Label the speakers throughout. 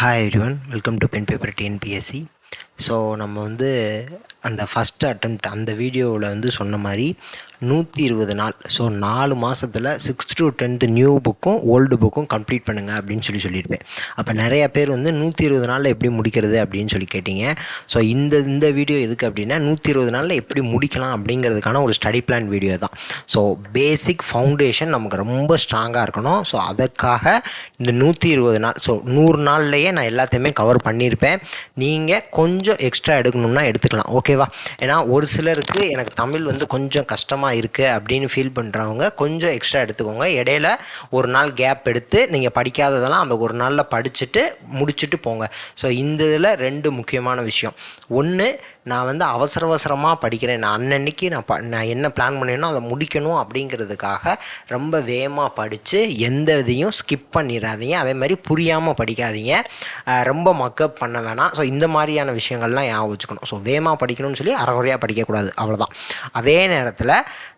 Speaker 1: Hi everyone, welcome to pen paper TNPSC. So நம்ம அந்த first attempt அந்த வீடியோவில் சொன்ன மாதிரி 120 நாள், ஸோ 4 மாதத்தில் 6th to 10th நியூ புக்கும் ஓல்டு புக்கும் கம்ப்ளீட் பண்ணுங்கள் அப்படின்னு சொல்லியிருப்பேன். அப்போ நிறையா பேர் 120 நாளில் எப்படி முடிக்கிறது அப்படின்னு கேட்டிங்க. ஸோ இந்த வீடியோ எதுக்கு அப்படின்னா 120 நாளில் எப்படி முடிக்கலாம் அப்படிங்கிறதுக்கான ஒரு ஸ்டடி பிளான் வீடியோ தான். ஸோ பேசிக் ஃபவுண்டேஷன் நமக்கு ரொம்ப ஸ்ட்ராங்காக இருக்கணும். ஸோ அதற்காக இந்த 120 நாள், ஸோ 100 நாள்லேயே நான் எல்லாத்தையுமே கவர் பண்ணியிருப்பேன். நீங்கள் கொஞ்சம் எக்ஸ்ட்ரா எடுக்கணும்னா எடுத்துக்கலாம், ஓகேவா? ஏன்னா ஒரு சிலருக்கு எனக்கு தமிழ் கொஞ்சம் கஷ்டமாக இருக்குது அப்படின்னு ஃபீல் பண்ணுறவங்க கொஞ்சம் எக்ஸ்ட்ரா எடுத்துக்கோங்க. இடையில ஒரு நாள் கேப் எடுத்து நீங்கள் படிக்காததெல்லாம் அந்த ஒரு நாளில் படிச்சுட்டு முடிச்சுட்டு போங்க. ஸோ இந்த இதில் 2 முக்கியமான விஷயம். ஒன்று, நான் அவசரமாக படிக்கிறேன், நான் அன்னன்னைக்கு நான் என்ன பிளான் பண்ணேனோ அதை முடிக்கணும் அப்படிங்கிறதுக்காக ரொம்ப வேகமாக படித்து எந்த இதையும் ஸ்கிப் பண்ணிடாதீங்க. அதே மாதிரி புரியாமல் படிக்காதீங்க, ரொம்ப மக்கப் பண்ண வேணாம். ஸோ இந்த மாதிரியான விஷயங்கள்லாம் ஞாபகம் வச்சுக்கணும். ஸோ வேகமாக படிக்கணும்னு சொல்லி அரைகுறையாக படிக்கக்கூடாது, அவ்வளோதான். அதே நேரத்தில்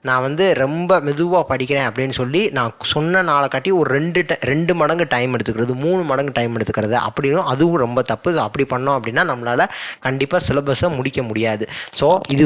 Speaker 1: நான் ரொம்ப மெதுவாக படிக்கிறேன் அப்படின்னு சொல்லி நான் சொன்ன நாளை காட்டி ஒரு 2 மடங்கு டைம் எடுத்துக்கிறது, 3 மடங்கு டைம் எடுத்துக்கிறது அப்படின்னு அதுவும் ரொம்ப தப்பு. அப்படி பண்ணோம் அப்படின்னா நம்மளால் கண்டிப்பாக சிலபஸை முடிக்க முடியாது. ஸோ இது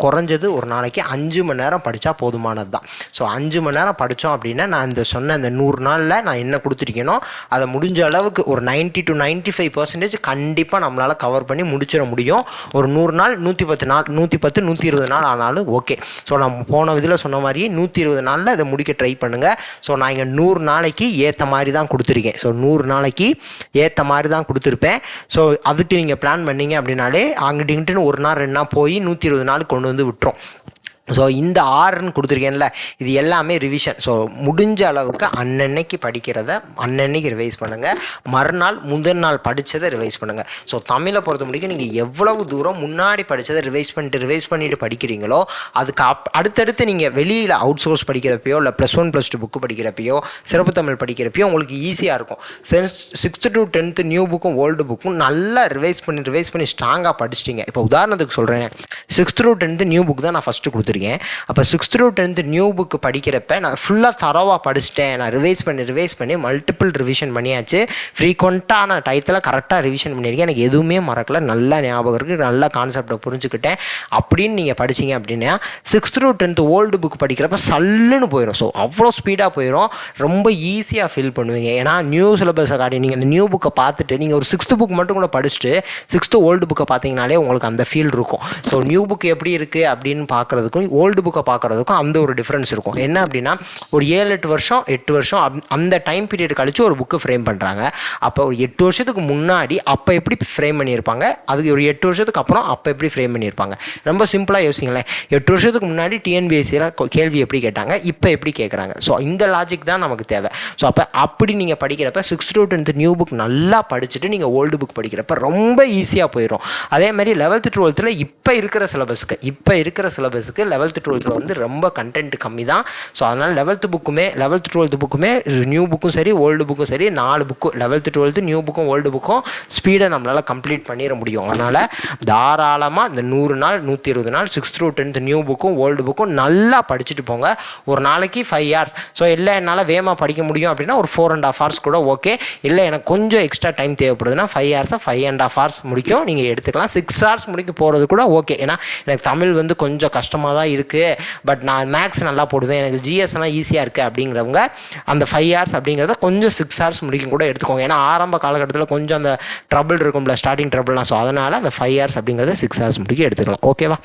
Speaker 1: குறைஞ்சது ஒரு நாளைக்கு 5 மணி நேரம் படித்தா போதுமானது தான். ஸோ 5 மணி நேரம் படித்தோம் அப்படின்னா நான் சொன்ன அந்த 100 நாளில் நான் என்ன கொடுத்துருக்கேனோ அதை முடிஞ்ச அளவுக்கு ஒரு 90 to 95% கண்டிப்பாக நம்மளால் கவர் பண்ணி முடிச்சிட முடியும். ஒரு 100 நாள் 110 நாள் 110 120 நாள் ஆனாலும் ஓகே. ஸோ நம்ம போன இதில் சொன்ன மாதிரி 120 நாளில் அதை முடிக்க ட்ரை பண்ணுங்கள். ஸோ நான் இங்கே 100 நாளைக்கு ஏற்ற மாதிரி தான் கொடுத்துருக்கேன். ஸோ 100 நாளைக்கு ஏற்ற மாதிரி தான் கொடுத்துருப்பேன். ஸோ அதுக்கு நீங்கள் பிளான் பண்ணிங்க அப்படின்னாலே அங்கிட்டு இங்கிட்டுன்னு ஒரு நாள் 2 நாள் போய் 120 நாள் கொண்டு விட்டுரும். ஸோ இந்த 6ன்னு கொடுத்துருக்கேன்ல, இது எல்லாமே ரிவிஷன். ஸோ முடிஞ்ச அளவுக்கு அன்னன்னைக்கு படிக்கிறத அன்னன்னைக்கு ரிவைஸ் பண்ணுங்கள். மறுநாள் முதல் நாள் படித்ததை ரிவைஸ் பண்ணுங்கள். ஸோ தமிழை பொறுத்த முடியும் நீங்கள் எவ்வளவு தூரம் முன்னாடி படித்ததை ரிவைஸ் பண்ணிட்டு படிக்கிறீங்களோ அதுக்கு அடுத்தடுத்து நீங்கள் வெளியில் அவுட் சோர்ஸ் படிக்கிறப்பையோ இல்லை +1 +2 புக்கு படிக்கிறப்பையோ சிறப்பு தமிழ் படிக்கிறப்பையோ உங்களுக்கு ஈஸியாக இருக்கும். 6th to 10th நியூ புக்கும் ஓல்டு புக்கும் நல்லா ரிவைஸ் பண்ணி ஸ்ட்ராங்காக படிச்சிட்டிங்க. இப்போ உதாரணத்துக்கு சொல்கிறேன், 6th to 10th new book தான் நான் ஃபஸ்ட்டு கொடுத்துருக்கேன். அப்போ 6th to 10th new book படிக்கிறப்ப நான் ஃபுல்லாக தரவாக படிச்சுட்டேன். நான் ரிவைஸ் பண்ணி மல்டிபிள் ரிவிஷன் பண்ணியாச்சு. ஃப்ரீக்வெண்ட்டாக நான் டயத்தில் கரெக்டாக ரிவிஷன் பண்ணியிருக்கேன். எனக்கு எதுவுமே மறக்கல, நல்லா ஞாபகம் இருக்குது, நல்லா கான்செப்டை புரிஞ்சுக்கிட்டேன் அப்படின்னு நீங்கள் படிச்சிங்க அப்படின்னா 6th to 10th old book படிக்கிறப்ப சல்லுன்னு போயிடும். ஸோ அவ்வளோ ஸ்பீடாக போயிடும், ரொம்ப ஈஸியாக ஃபீல் பண்ணுவீங்க. ஏன்னா நியூ சிலபஸை காட்டி நீங்கள் அந்த நியூ புக்கை பார்த்துட்டு நீங்கள் ஒரு 6th புக் மட்டும் கூட படிச்சுட்டு 6th ஓல்டு புக்கை பார்த்தீங்கனாலே உங்களுக்கு அந்த ஃபீல் இருக்கும். ஸோ நியூ புக் எப்படி இருக்குது அப்படின்னு பார்க்குறதுக்கும் ஓல்டு புக்கை பார்க்குறதுக்கும் அந்த ஒரு டிஃப்ரென்ஸ் இருக்கும். என்ன அப்படின்னா ஒரு 7-8 வருஷம் 8 வருஷம் அந்த டைம் பீரியட் கழித்து ஒரு புக்கு ஃப்ரேம் பண்ணுறாங்க. அப்போ ஒரு 8 வருஷத்துக்கு முன்னாடி அப்போ எப்படி ஃப்ரேம் பண்ணியிருப்பாங்க, அதுக்கு ஒரு 8 வருஷத்துக்கு அப்புறம் அப்போ எப்படி ஃப்ரேம் பண்ணியிருப்பாங்க. ரொம்ப சிம்பிளாக யோசிங்களேன். 8 வருஷத்துக்கு முன்னாடி டிஎன்பிஎஸ்சியில் கேள்வி எப்படி கேட்டாங்க, இப்போ எப்படி கேட்குறாங்க. ஸோ இந்த லாஜிக் தான் நமக்கு தேவை. ஸோ அப்படி நீங்கள் படிக்கிறப்ப 6th to 10th new book நல்லா படிச்சுட்டு நீங்கள் ஓல்டு புக் படிக்கிறப்ப ரொம்ப ஈஸியாக போயிடும். அதே மாதிரி 11th 12th இப்போ இருக்கிற சிலபஸுக்கு 11th 12th ரொம்ப கண்டென்ட் கம்மி தான். ஸோ அதனால் 11th 12th புக்குமே நியூ புக்கும் சரி ஓல்டு புக்கும் சரி 4 புக்கு 11th 12th நியூ புக்கும் ஓல்டு புக்கும் ஸ்பீடை நம்மளால் கம்ப்ளீட் பண்ணிட முடியும். அதனால் தாராளமாக இந்த 100 நாள் 120 நாள் 6th to 10th நியூ புக்கும் ஓல்டு புக்கும் நல்லா படிச்சுட்டு போங்க. ஒரு நாளைக்கு 5 hours. ஸோ இல்லை என்னால் வேகமாக படிக்க முடியும் அப்படின்னா ஒரு 4.5 hours கூட ஓகே. இல்லை எனக்கு கொஞ்சம் எக்ஸ்ட்ரா டைம் தேவைப்படுதுன்னா 5 hours 5.5 hours முடிக்கும் நீங்கள் எடுத்துக்கலாம். 6 hours முடிக்க போகிறது கூட ஓகே. ஏன்னா எனக்கு தமிழ் கொஞ்சம் கஷ்டமாக தான் இருக்குது, பட் நான் மேக்ஸ் நல்லா போடுவேன், எனக்கு ஜிஎஸ்லாம் ஈஸியாக இருக்குது அப்படிங்கிறவங்க அந்த 5 hours அப்படிங்கிறத கொஞ்சம் 6 hours முடிக்கும் கூட எடுத்துக்கோங்க. ஏன்னா ஆரம்ப காலகட்டத்தில் கொஞ்சம் அந்த ட்ரபிள் இருக்கும்ல, ஸ்டார்டிங் ட்ரபிள்லாம். ஸோ அதனால் அந்த 5 hours அப்படிங்கிறத 6 hours முடிக்க எடுத்துக்கலாம், ஓகேவா?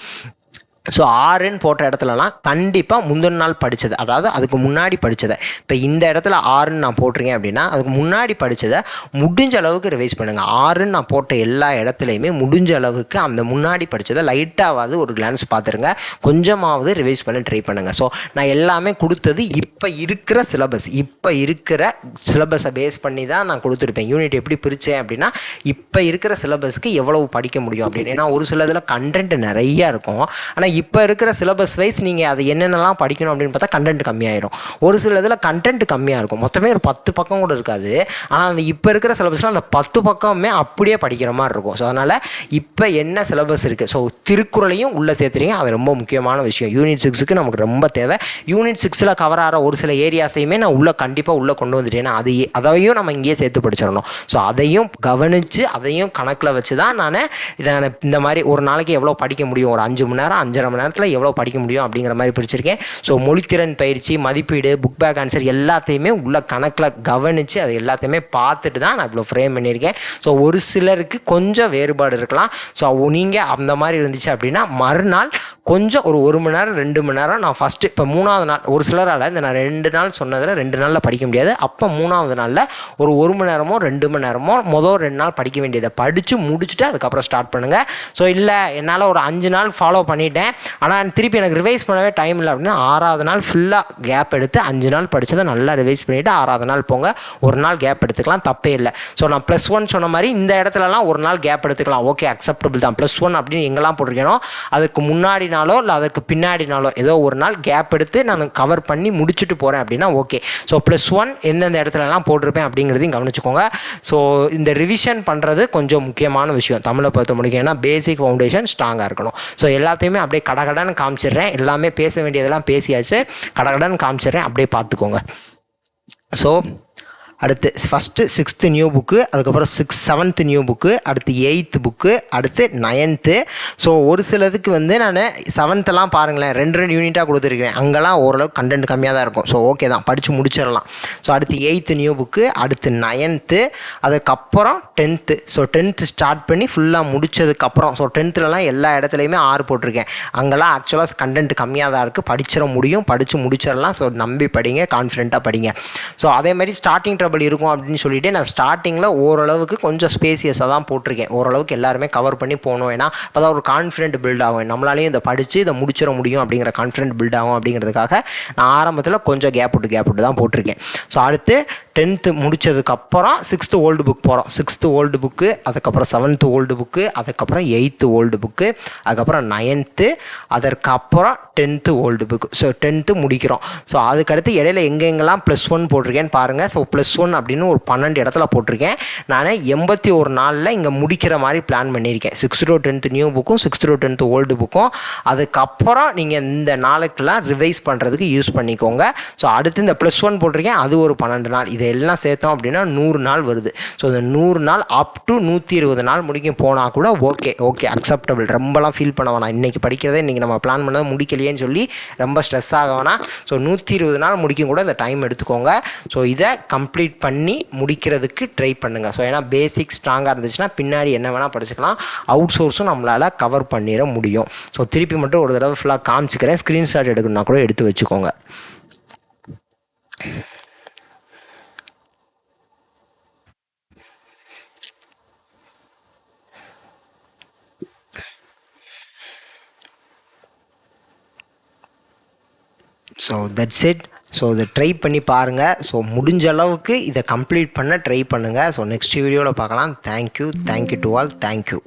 Speaker 1: ஸோ 6ன்னு போட்ட இடத்துலலாம் கண்டிப்பாக முந்தின நாள் படித்தது, அதாவது அதுக்கு முன்னாடி படித்ததை, இப்போ இந்த இடத்துல 6ன்னு நான் போட்டிருக்கேன் அப்படின்னா அதுக்கு முன்னாடி படித்ததை முடிஞ்ச அளவுக்கு ரிவைஸ் பண்ணுங்கள். 6ன்னு நான் போட்ட எல்லா இடத்துலையுமே முடிஞ்ச அளவுக்கு அந்த முன்னாடி படித்ததை லைட்டாவது ஒரு கிளான்ஸ் பார்த்துருங்க, கொஞ்சமாவது ரிவைஸ் பண்ணி ட்ரை பண்ணுங்கள். ஸோ நான் எல்லாமே கொடுத்தது இப்போ இருக்கிற சிலபஸை பேஸ் பண்ணி தான் நான் கொடுத்துருப்பேன். யூனிட் எப்படி பிரித்தேன் அப்படின்னா இப்போ இருக்கிற சிலபஸ்க்கு எவ்வளவு படிக்க முடியும் அப்படின்னு. ஏன்னா ஒரு சில இதில் கண்டென்ட் நிறையா இருக்கும், ஆனால் இப்போ இருக்கிற சிலபஸ் வைஸ் நீங்கள் அது என்னென்னலாம் படிக்கணும் அப்படின்னு பார்த்தா கண்டென்ட் கம்மியாயிரும். ஒரு சில இதில் கண்டென்ட் கம்மியாக இருக்கும், மொத்தமே ஒரு 10 பக்கம் கூட இருக்காது. ஆனால் அந்த இப்போ இருக்கிற சிலபஸில் அந்த 10 பக்கமே அப்படியே படிக்கிற மாதிரி இருக்கும். ஸோ அதனால் இப்போ என்ன சிலபஸ் இருக்குது, ஸோ திருக்குறளையும் உள்ளே சேர்த்துறீங்க, அது ரொம்ப முக்கியமான விஷயம். யூனிட் 6க்கு நமக்கு ரொம்ப தேவை. யூனிட் 6ல் கவர் ஆகிற ஒரு சில ஏரியாஸையுமே நான் கண்டிப்பாக உள்ளே கொண்டு வந்துட்டேன். அதையும் நம்ம இங்கேயே சேர்த்து படிச்சிடணும். ஸோ அதையும் கவனித்து அதையும் கணக்கில் வச்சு தான் நான் இந்த மாதிரி ஒரு நாளைக்கு எவ்வளோ படிக்க முடியும், ஒரு 5 மணி நேரம் 5.5 மணி நேரத்தில் எவ்வளோ படிக்க முடியும் அப்படிங்கிற மாதிரி பிடிச்சிருக்கேன். ஸோ மொழித்திறன் பயிற்சி, மதிப்பீடு, புக் பேக் ஆன்சர் எல்லாத்தையுமே உள்ள கணக்கில் கவனித்து அது எல்லாத்தையுமே பார்த்துட்டு தான் நான் இவ்வளோ ஃப்ரேம் பண்ணியிருக்கேன். ஸோ ஒரு சிலருக்கு கொஞ்சம் வேறுபாடு இருக்கலாம். ஸோ நீங்கள் அந்த மாதிரி இருந்துச்சு அப்படின்னா மறுநாள் கொஞ்சம் ஒரு மணி நேரம் 2 மணி நேரம் நான் ஃபஸ்ட்டு இப்போ 3வது நாள் ஒரு சிலரால் இந்த நான் 2 நாள் சொன்னதில் 2 நாளில் படிக்க முடியாது. அப்போ 3வது நாளில் ஒரு 1 மணி நேரமோ 2 மணி நேரமோ மொதல் 2 நாள் படிக்க வேண்டியதை படித்து முடிச்சுட்டு அதுக்கப்புறம் ஸ்டார்ட் பண்ணுங்கள். ஸோ இல்லை என்னால் ஒரு 5 நாள் ஃபாலோ பண்ணிட்டேன், ஆனால் திருப்பி எனக்கு ரிவைஸ் பண்ணவே டைம் இல்லை அப்படின்னா 6வது நாள் ஃபுல்லாக கேப் எடுத்து 5 நாள் படித்ததை நல்லா ரிவைஸ் பண்ணிவிட்டு 6வது நாள் போங்க. ஒரு நாள் கேப் எடுத்துக்கலாம், தப்பே இல்லை. ஸோ நான் +1 சொன்ன மாதிரி இந்த இடத்துலலாம் ஒரு நாள் கேப் எடுத்துக்கலாம், ஓகே அக்செப்டபிள் தான். +1 அப்படின்னு எங்கெல்லாம் போட்டிருக்கேனோ அதுக்கு முன்னாடினாலோ இல்லை அதுக்கு பின்னாடினாலோ ஏதோ ஒரு நாள் கேப் எடுத்து நான் கவர் பண்ணி முடிச்சுட்டு போகிறேன் அப்படின்னா ஓகே. ஸோ +1 எந்தெந்த இடத்துலலாம் போட்டிருப்பேன் அப்படிங்கிறதையும் கவனிச்சுக்கோங்க. ஸோ இந்த ரிவிஷன் பண்ணுறது கொஞ்சம் முக்கியமான விஷயம் தமிழை பொறுத்த முடியும். ஏன்னா பேசிக் ஃபவுண்டேஷன் ஸ்ட்ராங்காக இருக்கணும். ஸோ எல்லாத்தையுமே அப்படியே கடகடன்னு காமிச்சிடுறேன், எல்லாமே பேச வேண்டியதெல்லாம் பேசியாச்சு, கடகடன்னு காமிச்சிடுறேன், அப்படியே பார்த்துக்கோங்க. ஸோ அடுத்து ஃபஸ்ட்டு 6th நியூ புக்கு, அதுக்கப்புறம் 7th நியூ புக்கு, அடுத்து 8th புக்கு, அடுத்து 9th. ஸோ ஒரு சிலதுக்கு நான் 7thலாம் பாருங்களேன் 2 யூனிட்டாக கொடுத்துருக்கேன், அங்கெல்லாம் ஓரளவுக்கு கண்டென்ட் கம்மியாக தான் இருக்கும். ஸோ ஓகே தான், படித்து முடிச்சிடலாம். ஸோ அடுத்து 8th நியூ புக்கு, அடுத்து 9th, அதுக்கப்புறம் 10th. ஸோ 10th ஸ்டார்ட் பண்ணி ஃபுல்லாக முடிச்சதுக்கப்புறம் ஸோ 10thலலாம் எல்லா இடத்துலையுமே 6 போட்டிருக்கேன், அங்கெல்லாம் ஆக்சுவலாக கண்டென்ட் கம்மியாக தான் இருக்குது, படிச்சிட முடியும், படித்து முடிச்சிடலாம். ஸோ நம்பி படிங்க, கான்ஃபிடென்ட்டாக படிங்க. ஸோ அதே மாதிரி ஸ்டார்டிங் இருக்கும் அப்படின்னு சொல்லிட்டு நான் ஸ்டார்டிங்கில் ஓரளவுக்கு கொஞ்சம் ஸ்பேசியஸாக தான் போட்டிருக்கேன், ஓரளவுக்கு எல்லாருமே கவர் பண்ணி போகணும். ஏன்னா அப்போ தான் ஒரு கான்ஃபிடென்ட் பில்ட் ஆகும், நம்மளாலையும் இதை படித்து இதை முடிச்சிட முடியும் அப்படிங்கிற கான்ஃபிடென்ட் பில்ட் ஆகும். அப்படிங்கிறதுக்காக நான் ஆரம்பத்தில் கொஞ்சம் கேப் விட்டு தான் போட்டிருக்கேன். ஸோ அடுத்து 10th முடித்ததுக்கப்புறம் 6th ஓல்டு புக் போகிறோம். 6th ஓல்டு புக்கு, அதுக்கப்புறம் 7th ஓல்டு புக்கு, அதுக்கப்புறம் 8th ஓல்டு புக்கு, அதுக்கப்புறம் 9th, அதற்கப்புறம் 10th old book. So 10th முடிக்கிறோம். ஸோ அதுக்கடுத்து இடையில எங்கெங்கெல்லாம் +1 போட்டிருக்கேன்னு பாருங்கள். ஸோ +1 அப்படின்னு ஒரு 12 இடத்துல போட்டிருக்கேன். நான் 81 நாளில் இங்கே முடிக்கிற மாதிரி பிளான் பண்ணியிருக்கேன். 6th to 10th நியூ புக்கும் 6th to 10th ஓல்டு புக்கும். அதுக்கப்புறம் நீங்கள் இந்த நாளுக்கெல்லாம் ரிவைஸ் பண்ணுறதுக்கு யூஸ் பண்ணிக்கோங்க. ஸோ அடுத்து இந்த +1 போட்டிருக்கேன், அது ஒரு 12 நாள், இதெல்லாம் சேர்த்தோம் அப்படின்னா 100 நாள் வருது. ஸோ இந்த 100 நாள் அப் டு 120 நாள் முடிக்கும் போனால் கூட ஓகே அக்செப்டபிள். ரொம்பலாம் ஃபீல் பண்ண வேணாம், இன்றைக்கி படிக்கிறதே இன்றைக்கி நம்ம பிளான் பண்ணதை முடிக்கலையேன்னு சொல்லி ரொம்ப ஸ்ட்ரெஸ் ஆக வேணாம். ஸோ 120 நாள் முடிக்கும் கூட இந்த டைம் எடுத்துக்கோங்க. ஸோ இதை கம்ப்ளீட் பண்ணி முடிக்கிறதுக்கு ட்ரை பண்ணுங்கள். ஸோ ஏன்னா பேசிக் ஸ்ட்ராங்காக இருந்துச்சுன்னா பின்னாடி என்ன வேணால் படிச்சுக்கலாம், அவுட் சோர்ஸும் நம்மளால் கவர் பண்ணிட முடியும். ஸோ திருப்பி மட்டும் ஒரு தடவை ஃபுல்லாக காமிச்சிக்கிறேன், ஸ்க்ரீன்ஷாட் எடுக்கணும்னா கூட எடுத்து வச்சுக்கோங்க. So that's it. ஸோ இதை ட்ரை பண்ணி பாருங்கள். ஸோ முடிஞ்ச அளவுக்கு இதை கம்ப்ளீட் பண்ண ட்ரை பண்ணுங்கள். ஸோ நெக்ஸ்ட் வீடியோவில் பார்க்கலாம். Thank you to all. தேங்க்யூ.